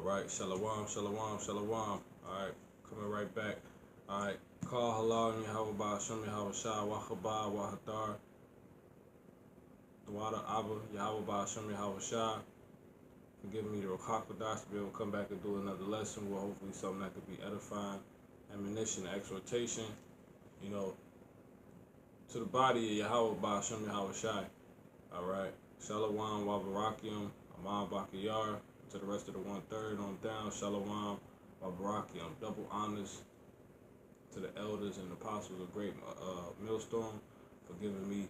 Alright, shalom, shalom, shalom. Alright, coming right back. Alright, call halal and Yahweh Ba'ashem Yahweh Shah, Wahaba, Wahadar, Dwada Abba, Yahweh Ba'ashem Yahweh Shah. Forgive me the Rakakodas to be able to come back and do another lesson. Well, hopefully something that could be edifying, ammunition, exhortation, to the body of Yahweh Ba'ashem Yahweh Shah. Alright, Shalom, Wabarakium, Amam Bakiyar. To the rest of the 1/3 on down, Shalom, Wabarakium. Double honors to the elders and apostles of Great Millstone for giving me,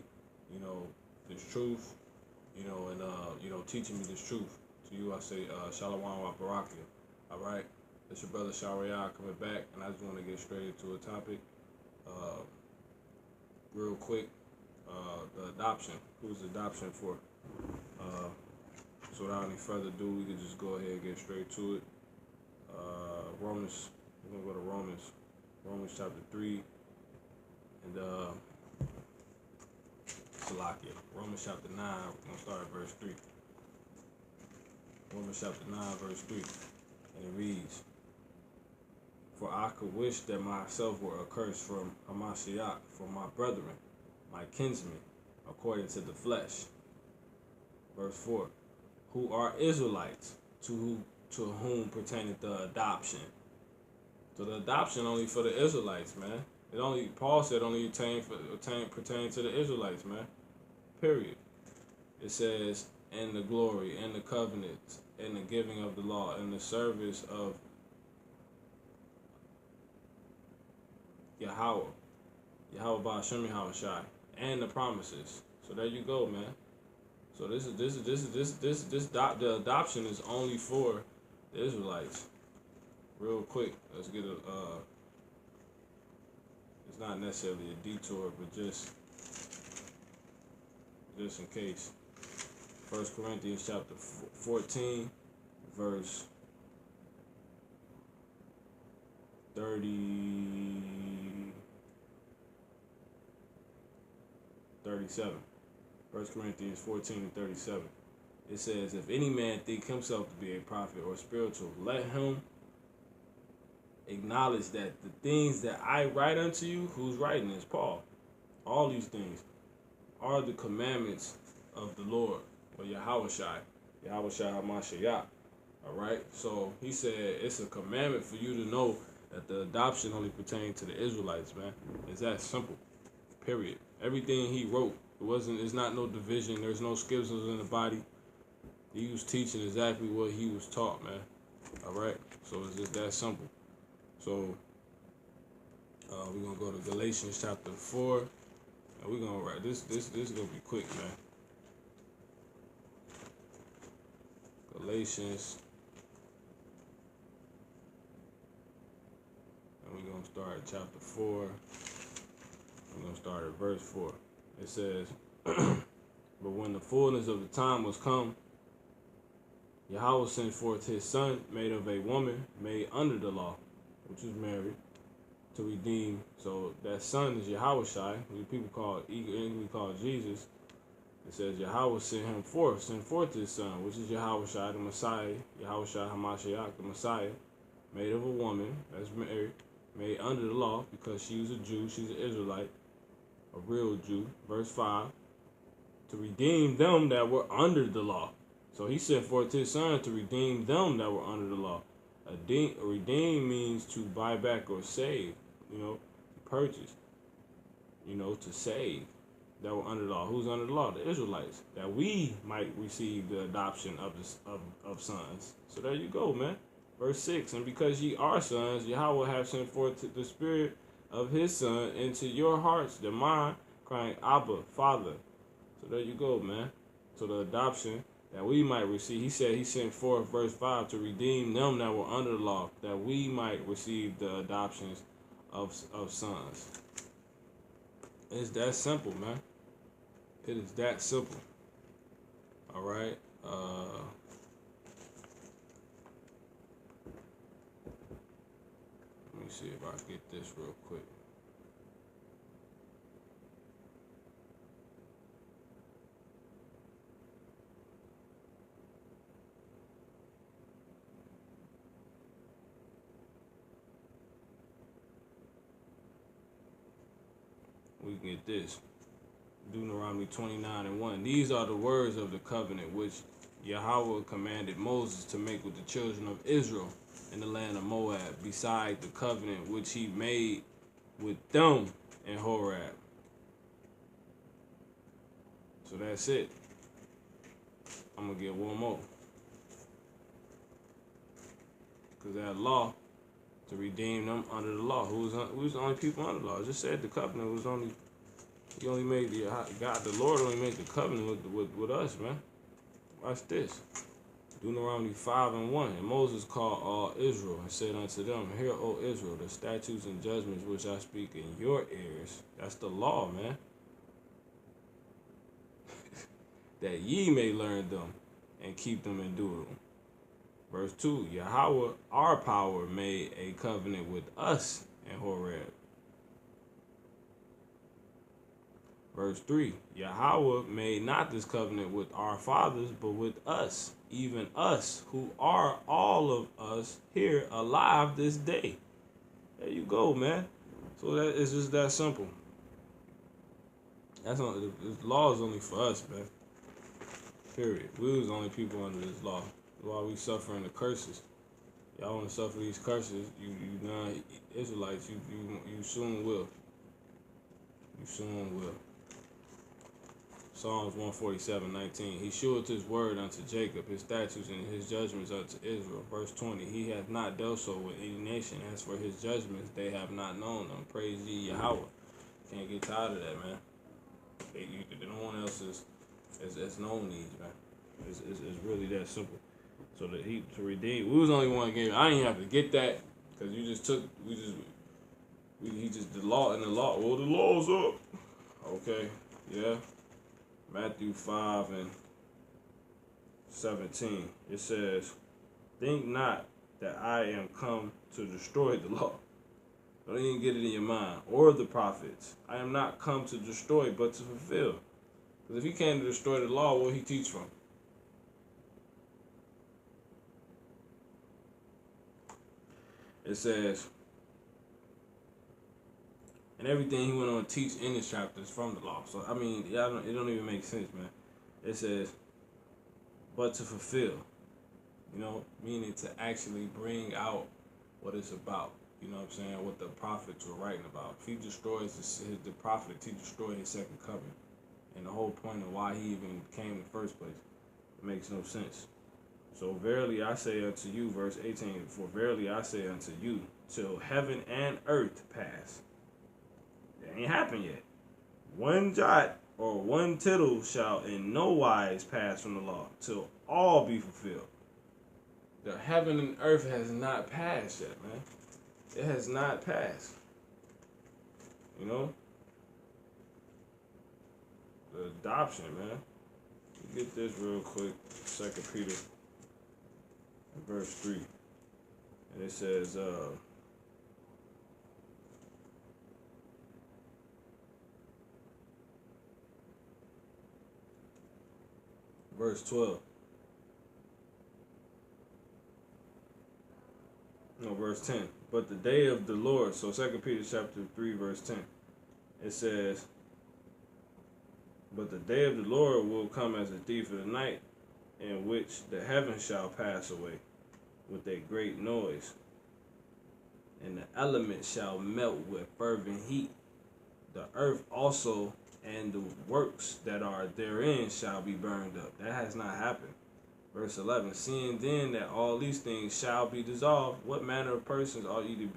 this truth, and teaching me this truth. To you, I say, Shalom, Wabarakium. All right, it's your brother Shariah coming back, and I just want to get straight into a topic, real quick. The adoption. Who's adoption for? So without any further ado, we can just go ahead and get straight to it. Romans, we're going to go to Romans chapter 3, and Salakia. Romans chapter 9, we're going to start at verse 3. Romans chapter 9, verse 3, and it reads, "For I could wish that myself were accursed from Hamashiach, for my brethren, my kinsmen, according to the flesh." Verse 4, "Who are Israelites, to whom pertaineth the adoption." So the adoption only for the Israelites, man. Paul said only pertain to the Israelites, man. Period. It says, "And the glory, and the covenants, and the giving of the law, and the service of Yahweh Ba'ashem Yahweh Shai, and the promises." So there you go, man. So the adoption is only for the Israelites. Real quick, let's get it's not necessarily a detour, but just in case. 1 Corinthians chapter 14, verse 37. 1 Corinthians 14 and 37. It says, "If any man think himself to be a prophet or spiritual, let him acknowledge that the things that I write unto you," who's writing is Paul, "all these things are the commandments of the Lord," or Yahweh Shai HaMashiach. Alright? So he said it's a commandment for you to know that the adoption only pertains to the Israelites, man. It's that simple. Period. Everything he wrote, it's not no division, there's no schisms in the body. He was teaching exactly what he was taught, man. Alright? So it's just that simple. So we're gonna go to Galatians chapter 4, and we're gonna write this is gonna be quick, man. Galatians, and we're gonna start at chapter 4. We're gonna start at verse 4. It says, "But when the fullness of the time was come, Yahweh sent forth his son, made of a woman, made under the law," which was Mary, "to redeem." So that son is Yahweh Shai, who people call Jesus. It says Yahweh sent forth his son, which is Yahweh Shai, the Messiah, Yahweh Shai HaMashiach, the Messiah, made of a woman, that's Mary, made under the law, because she was a Jew, she's an Israelite, a real Jew. Verse 5, "To redeem them that were under the law." So he sent forth his son to redeem them that were under the law. Redeem means to buy back or save, to purchase, to save, that were under the law. Who's under the law? The Israelites, that we might receive the adoption of sons. So there you go, man. Verse 6, "And because ye are sons, Yahweh hath sent forth the spirit of his son into your hearts, the mind, crying, Abba, Father." So there you go, man. So the adoption that we might receive, he said he sent forth, verse 5, to redeem them that were under the law, that we might receive the adoptions of sons. It's that simple, man. It is that simple. All right. Let me see if I can get this real quick. looking at this. Deuteronomy 29:1. These are the words of the covenant which Yahweh commanded Moses to make with the children of Israel in the land of Moab, beside the covenant which he made with them in Horeb. So that's it. I'm going to get one more. Because that law to redeem them under the law. Who's the only people under the law? I just said the covenant was only, he only made God, the Lord only made the covenant with us, man. Watch this. Deuteronomy 5:1. And Moses called all Israel and said unto them, Hear, O Israel, the statutes and judgments which I speak in your ears. That's the law, man. That ye may learn them and keep them and do them. Verse 2, Yahweh, our power, made a covenant with us in Horeb. Verse 3, Yahweh made not this covenant with our fathers, but with us, even us, who are all of us here alive this day. There you go, man. So that is just that simple. That's not, this law is only for us, man. Period. We was the only people under this law. While we suffering the curses. Y'all want to suffer these curses, you non-Israelites, you soon will. You soon will. Psalms 147:19. He sheweth his word unto Jacob, his statutes and his judgments unto Israel. Verse 20. He hath not dealt so with any nation. As for his judgments, they have not known them. Praise ye Yahweh. Can't get tired of that, man. No one else is known these, man. It's really that simple. So that he to redeem, we was only one game. I didn't have to get that because you just took he just the law and the law. Well, the law's up. Okay, yeah. Matthew 5:17. It says, "Think not that I am come to destroy the law." Don't even get it in your mind, or the prophets. I am not come to destroy, but to fulfill. Because if he came to destroy the law, what he teach from? It says, and everything he went on to teach in this chapter is from the law. So, I mean, it don't even make sense, man. It says, but to fulfill, meaning to actually bring out what it's about. You know what I'm saying? What the prophets were writing about. If he destroys the prophet, he destroyed his second coming. And the whole point of why he even came in the first place. It makes no sense. So verily I say unto you, verse 18, for verily I say unto you, till heaven and earth pass. It ain't happened yet. One jot or one tittle shall in no wise pass from the law, till all be fulfilled. The heaven and earth has not passed yet, man. It has not passed. The adoption, man. Get this real quick. 2 Peter verse 3. And it says, verse 12. No, verse 10. But the day of the Lord, so 2 Peter chapter 3, verse 10. It says, but the day of the Lord will come as a thief in the night, in which the heavens shall pass away with a great noise, and the elements shall melt with fervent heat. The earth also and the works that are therein shall be burned up. That has not happened. Verse 11, seeing then that all these things shall be dissolved, what manner of persons ought ye to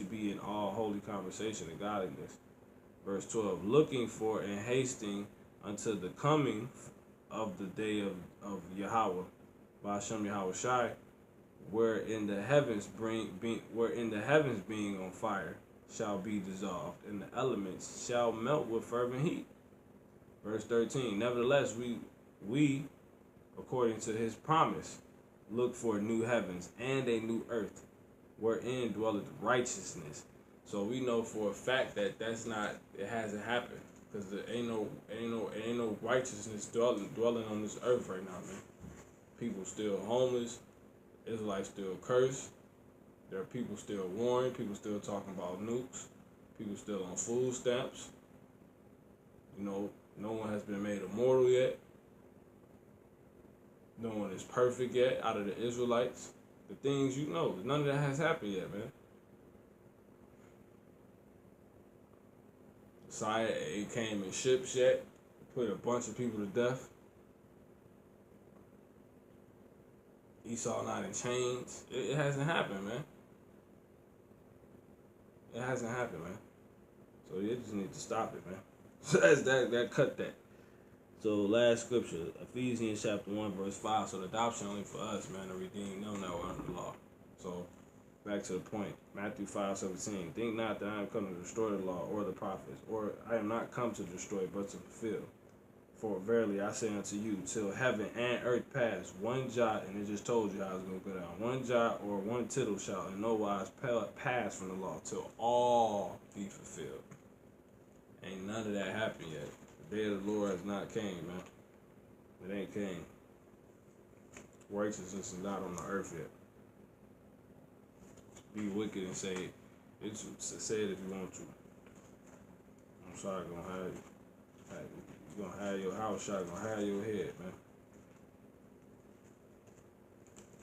be in all holy conversation and godliness? Verse 12, looking for and hasting unto the coming of the day of Yahweh, Ba'ashem Yahweh Shai, wherein the heavens being on fire shall be dissolved, and the elements shall melt with fervent heat. Verse 13, nevertheless we according to his promise look for new heavens and a new earth, wherein dwelleth righteousness. So we know for a fact that it hasn't happened, because there ain't no righteousness dwelling on this earth right now, man. People still homeless, Israelites still cursed, there are people still warring, people still talking about nukes, People still on food stamps. You know, no one has been made immortal yet. No one is perfect yet out of the Israelites. The things you know, none of that has happened yet, man. Messiah, it came in ships yet. Put a bunch of people to death. Esau not in chains. It hasn't happened, man. It hasn't happened, man. So you just need to stop it, man. So that's that cut that. So last scripture, Ephesians chapter 1, verse 5. So the adoption only for us, man, to redeem them that were under the law. So back to the point. Matthew 5:17. Think not that I am come to destroy the law or the prophets, or I am not come to destroy, but to fulfill. For verily I say unto you, till heaven and earth pass, one jot, and it just told you how it's going to go down, one jot or one tittle shall in no wise pass from the law, till all be fulfilled. Ain't none of that happened yet. The day of the Lord has not came, man. It ain't came. Righteousness is not on the earth yet. Be wicked and say it. Say it if you want to. I'm sorry, gonna have you. You're gonna have your house shot, gonna have your head, man.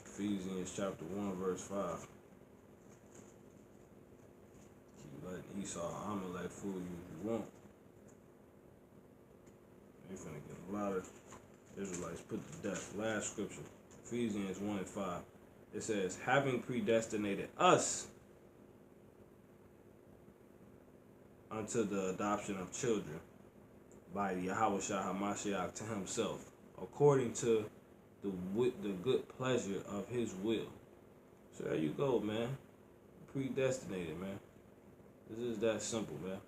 Ephesians chapter 1, verse 5. Keep letting Esau, Amalek fool you if you want. You're finna get a lot of Israelites put to death. Last scripture, Ephesians 1 and 5. It says, having predestinated us unto the adoption of children by Yahweh HaMashiach to himself, according to the good pleasure of his will. So there you go, man. Predestinated, man. This is that simple, man.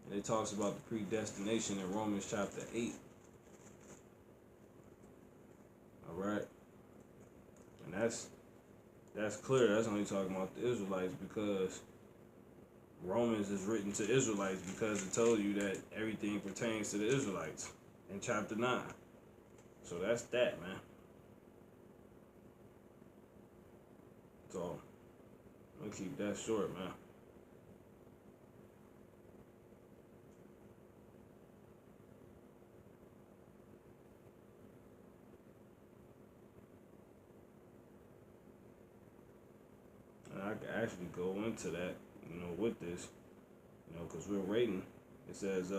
And it talks about the predestination in Romans chapter 8. Alright? And that's clear. That's only talking about the Israelites, because Romans is written to Israelites because it told you that everything pertains to the Israelites in chapter 9. So that's that, man. So I'm gonna keep that short, man. And I can actually go into that, with this, because we're waiting. It says, see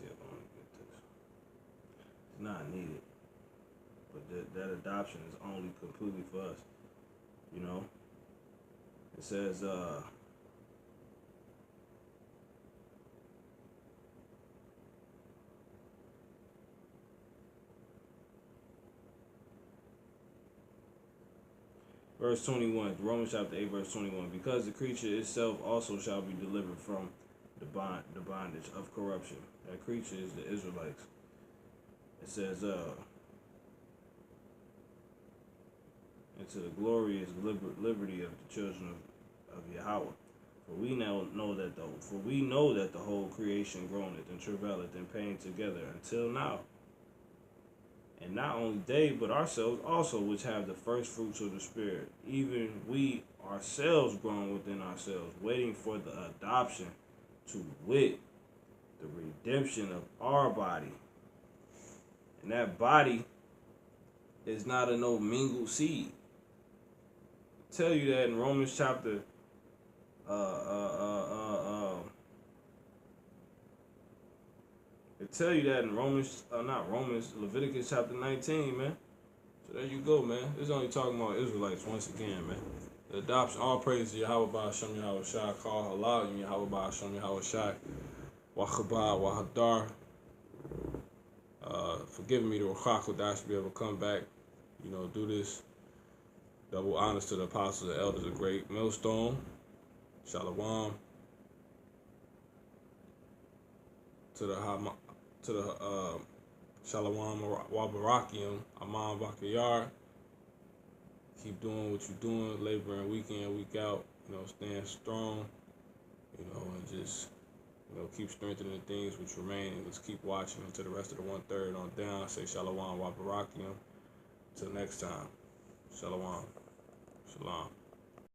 if I want to get this. It's not needed, but that adoption is only completely for us. It says, verse 21, Romans chapter 8, verse 21. Because the creature itself also shall be delivered from the bondage of corruption. That creature is the Israelites. It says, into the glorious liberty of the children of Yahweh. For we know that the whole creation groaneth and travaileth in pain together until now. And not only they, but ourselves also, which have the first fruits of the Spirit, even we ourselves groan within ourselves, waiting for the adoption, to wit, the redemption of our body. And that body is not a no mingled seed. I tell you that in Romans chapter Leviticus chapter 19, man. So there you go, man. This is only talking about Israelites once again, man. The adoption, all praise to Yahweh Ba'ashem Yahweh Shai, call halal, Yahweh Ba'ashem Yahweh Shai, Wachabah, Wahadar. Forgiving me the Ruchach that I should be able to come back, do this. Double honors to the apostles and elders of Great Millstone. Shalom. To the Shalom Wabarakium, Amon Bakayar. Keep doing what you're doing, laboring week in, week out, staying strong, and just, keep strengthening the things which remain, and let's keep watching until the rest of the 1/3 on down. I say Shalom Wabarakium. Till next time. Shalom. Shalom.